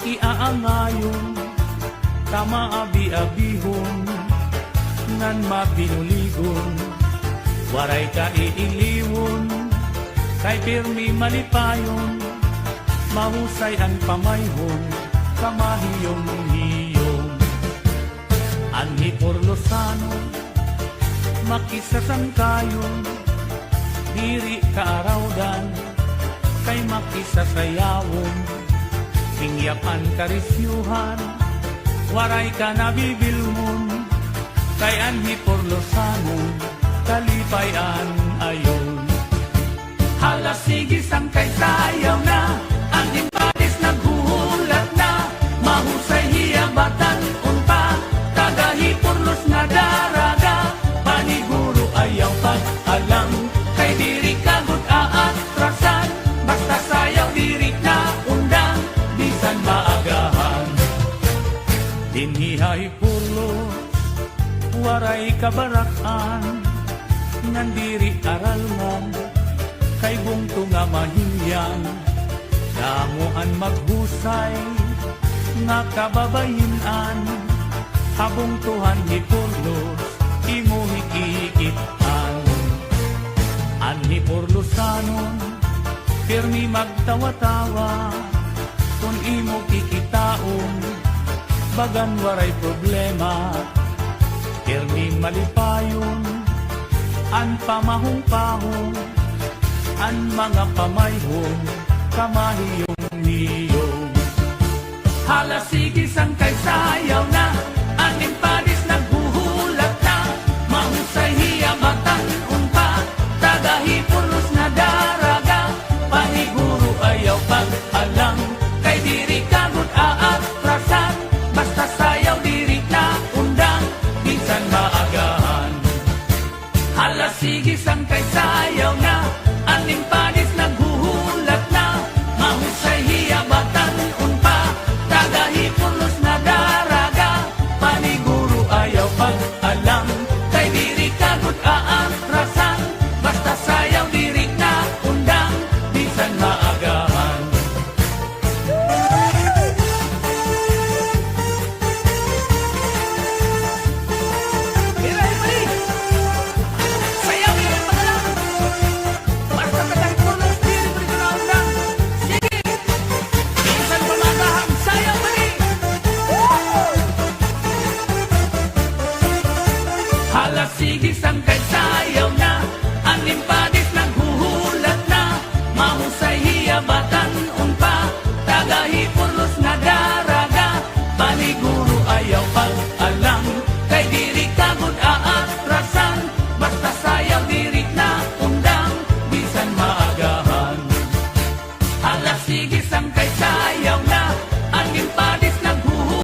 makiaangayon, tama abi-abihon, nan mapinuligon, waray ka iiliwon, kay pirmi malipayon, mahusay ang pamayhon, kamahiyong-hiyong. Anhi Porlosano, makisasangkayon, diri kaarawdan, kay makisasayawon, pingyapan karisyuhan, waray ka nabibilmon, kay Anhi Porlosano, kalipayan ayon. Hala sige sangkay sayaw na, ang impadis naghuhulat na, mahusay hiyabatan unpa, tagahi Porlos nga daraga, paniguro ayaw pag-alam, kay diri kagut aatrasan, basta sayaw diri na undang, bisan maagahan. Dinhihay Porlos, waray kabarakan, nandiri aralman, kay bungto nga mahiyang, damuan maghusay, nga kababayinan, habong tuhan ni Porlos, imo hikikitan. Anhi Porlosano, pirmi magtawa-tawa, kung imo kikitaon, bagan waray problema, pirmi malipayon, an pamahong-pahong, an mga pamayhong, kamahiyong-hiyong. Hala sige sangkay sayaw na, ang impadis naghuhulat na, mahusay hiyabatan unpa, tagahi Porlos na daraga, paniguro ayaw pag-alam, kay diri kagut aatrasan, basta sayaw diri na undang, minsan maagahan. Hala sige sangkay sayaw na, ang impadis naghuhulat na, mahusay hiyabatan unpa, tagahi Porlos na daraga, paniguro ayaw pag-alam, kay diri kagut aatrasan, basta sayaw diri na undang, bisan maagahan. Sayaw diri pag-alam, basta tagahi Porlos diri na undang, sige, bisan maagahan, sayaw diri. Hala sige sangkay sayaw na, ang impadis naghuhulat na, mahusay hiyabatan unpa, tagahi Porlos na daraga, paniguro